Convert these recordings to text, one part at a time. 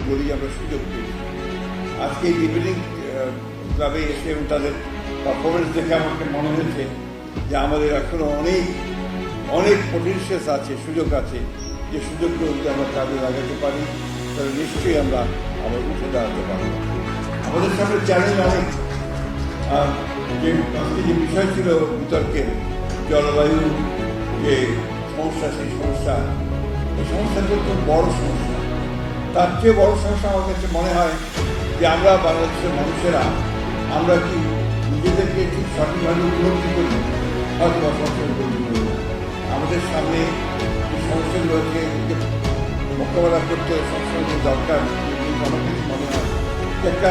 বলি আমরা সুযোগ পেয়েছি। আজকে এই ডিবেটিং ক্লাবে এসে এবং তাদের পারফরমেন্স দেখে আমাকে মনে হয়েছে যে আমাদের এখনো অনেক অনেক পটেনশিয়াস আছে, সুযোগ আছে, যে সুযোগগুলো যদি আমরা কাজে লাগাতে পারি তাহলে নিশ্চয়ই আমরা আবার উঠে দাঁড়াতে পারব। আমাদের সামনে চ্যালেঞ্জ অনেক। যে বিষয় ছিল বিতর্কের, জলবায়ু যে সমস্যা, সেই সমস্যা, এই সমস্যাগুলো খুব বড় সমস্যা। তার চেয়ে বড় সমস্যা আমার কাছে মনে হয় যে আমরা বাংলাদেশের মানুষেরা আমরা কি নিজেদেরকে ঠিক সঠিকভাবে উপলব্ধি করি, হয়তো বা সমস্যার উপলব্ধি করি না। আমাদের সামনে এই সমস্যাগুলোকে মোকাবেলা করতে সবসময় যে দরকার, আমার কাছে মনে হয় যে একটা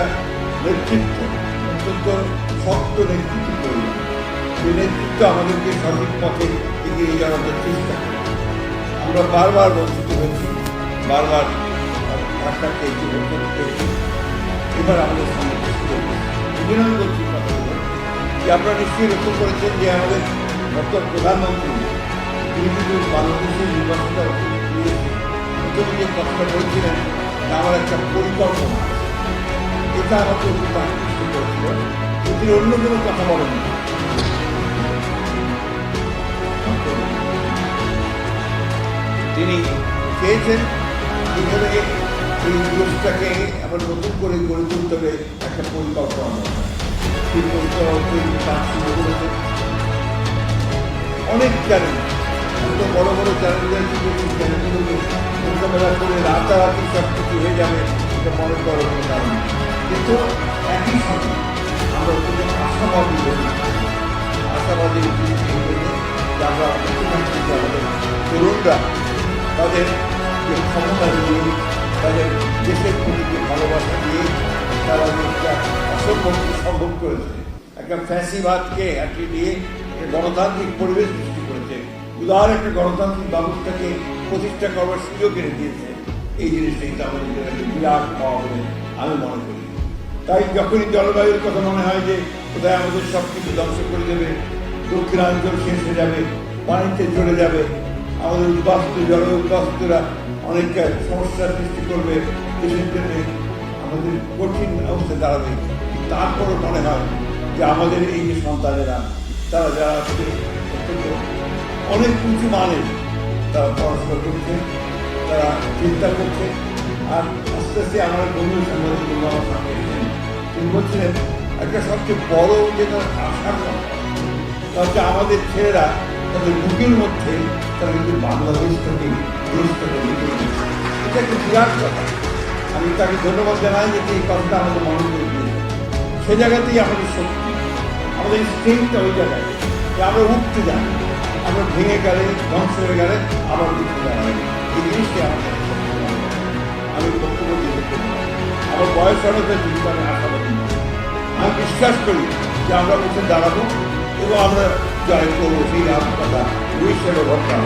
নেতৃত্ব, অত্যন্ত শক্ত নেতৃত্ব প্রয়োজন। সেই নেতৃত্ব আমাদেরকে সঠিক পথে এগিয়ে যাওয়ার চেষ্টা করে। আমরা বারবার বঞ্চিত হয়েছি, বারবার ধাক্কা খেয়েছি, খেয়েছি। এবার আমাদের সামনে আমি বলছি কথাগুলো যে আপনারা নিশ্চয়ই লক্ষ্য করেছেন যে আমাদের বর্তমান প্রধানমন্ত্রী তিনি কিন্তু বাংলাদেশের নির্বাচনটা প্রথমে যে কথাটা বলছিলেন আমার একটা পরিকল্পনা, এটা আমাকে অত্যন্ত আকৃষ্ট করেছিল। তিনি অন্য কোনো কথা বলেন না, তিনি চেয়েছেন কীভাবে এই দেশটাকে আবার নতুন করে গড়ে তুলতে হবে একটা পরিকল্পনা। সেই পরিকল্পনা কাজ শুরু করেছেন। অনেক চ্যালেঞ্জ, অত বড় বড় চ্যালেঞ্জের চ্যালেঞ্জগুলোকে মোকাবেলা করে রাতারাতি সব কিছু হয়ে যাবে এটা মনে করার কোনো কারণ। কিন্তু একই সঙ্গে আমরা অত্যন্ত আশাবাদী বলি, আশাবাদী যে আমরা আমাদের তরুণরা তাদের যে ক্ষমতা দিয়ে, তাদের দেশের প্রতি যে ভালোবাসা দিয়ে তারা একটা অসম্ভবকে সম্ভব করেছে, একটা ফ্যাসিবাদকে একটি দিয়ে গণতান্ত্রিক পরিবেশ সৃষ্টি করেছে, উদার একটা গণতান্ত্রিক ব্যবস্থাকে প্রতিষ্ঠা করবার সুযোগ এনে দিয়েছে। এই জিনিসটাই তো আমাদের জন্য বিরাট পাওয়া বলে আমি মনে করি। তাই যখনই জলবায়ুর কথা মনে হয় যে কোথায় আমাদের সব কিছু ধ্বংস করে দেবে, দক্ষিণাঞ্চল শেষ হয়ে যাবে, পানিতে চলে যাবে, আমাদের উদ্বাস্তু জল উদ্বাস্তুরা অনেক সমস্যার সৃষ্টি করবে, দেশের জন্য আমাদের কঠিন অবস্থায় দাঁড়াবে। তারপরও মনে হয় যে আমাদের এই যে সন্তানেরা তারা যারা আজকে অত্যন্ত অনেক উঁচু মানের তারা পড়াশোনা করছে, তারা চিন্তা করছে। আর আস্তে আস্তে আমার বন্ধু সাংবাদিক বন্ধু আমার সামনে এসেছেন, তিনি বলছিলেন একটা সবচেয়ে বড় যে তার আশার কথা, তা হচ্ছে আমাদের ছেলেরা তাদের বুকের মধ্যে তারা কিন্তু বাংলাদেশটাকে দেশটাকে লিখে দিয়েছে। এটা একটা বিরাট কথা। আমি তাকে ধন্যবাদ জানাই যে এই কথাটা আমাদের মনে করে দিয়েছে। সে জায়গাতেই আমাদের শক্তি, আমাদের স্ট্রেংথটা ওই জায়গায় যে আমরা উঠতে যাই, আমরা ভেঙে গেলে ধ্বংস হয়ে গেলে আবার উঠতে যাই। এই জিনিসটি আমাদের আমি বক্তব্য দিতে পারি। আমার বয়স অনেক হয়েছে, কিন্তু আমি আশাবাদী নয়। আমি বিশ্বাস করি যে আমরা উঠে দাঁড়াবো এবং আমরা জয় করবো। সেই কথা হিসেবে ঘটনা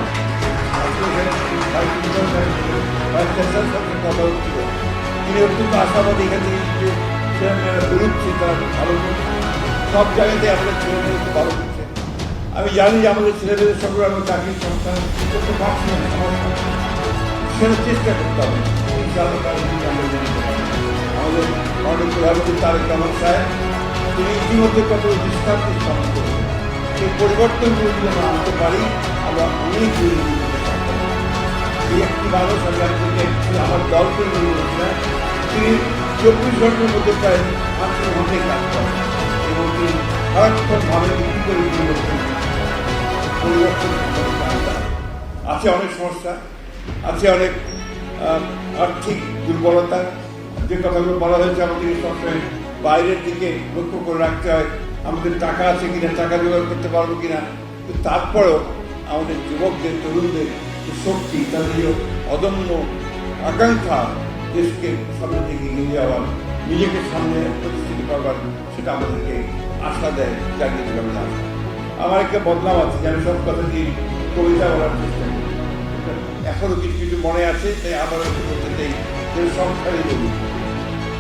কথা হচ্ছিল, তিনি অত্যন্ত আশাবাদী। এখানে ছেলেমেয়েরা বেরোচ্ছে, তারা ভালো করছে, সব জায়গাতে আমাদের ছেলেমেয়েরা খুব ভালো করছে। আমি জানি যে আমাদের ছেলেমেয়েদের সঙ্গে আমরা চাকরির সংস্থান করতে পারছি না, সেটা চেষ্টা করতে হবে। আমাদের মাননীয় প্রধানমন্ত্রী তারেক রহমান সাহেব তিনি ইতিমধ্যে কত দৃষ্টান্ত স্থাপন করেছেন। সেই পরিবর্তনগুলো যদি আমরা আনতে পারি, আমরা অনেক দূরে এই একটি মানুষ আমি আপনাকে আমার দলকে নিয়ে বলছিলাম, তিনি 24 ঘন্টার মধ্যে প্রায় 5 ঘন্টায় কাজ করেন এবং তিনি সারাক্ষণভাবে কী করে পরিবর্তন আছে। অনেক সমস্যা আছে, অনেক আর্থিক দুর্বলতা, যে কথাগুলো বলা হয়েছে আমাদের সবসময় বাইরের দিকে লক্ষ্য করে রাখতে হয়, আমাদের টাকা আছে কিনা, টাকা জোগাড় করতে পারবো কিনা। কিন্তু তারপরেও আমাদের যুবকদের, তরুণদের শক্তি, তাদের অদম্য আকাঙ্ক্ষা দেশকে সামনে থেকে এগিয়ে যাওয়ার, নিজেকে সামনে প্রতিষ্ঠিত করবার, সেটা আমাদেরকে আশা দেয়, জাগিয়ে দেবে না। আমার একটা বদনাম আছে যে আমি সব কথা দিয়ে কবিতা বলার চেষ্টা করি, এখনো কিছু কিছু মনে আছে, তাই আবারও বলতে চাই যে সংসারে বলি।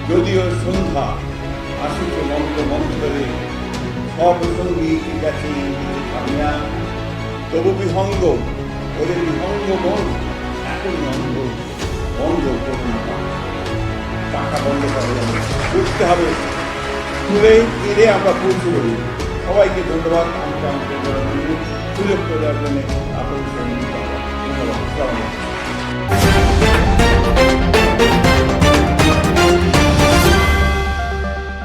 যদিও সন্ধ্যা আসিত মন্ত্র মন্ত্রে, সব সঙ্গীত গেছে ভাঙিয়া, তবু বিহঙ্গ ওদের বিহঙ্গ মন এখন অঙ্গ বন্ধ করুন। পাখা বন্ধ করা যাবে, উঠতে হবে, তুলেই তীরে আমরা পৌঁছে করি। সবাইকে ধন্যবাদ আমাকে আমাদের সুযোগ করে দেওয়ার জন্য আপনাদের সঙ্গে ধন্যবাদ।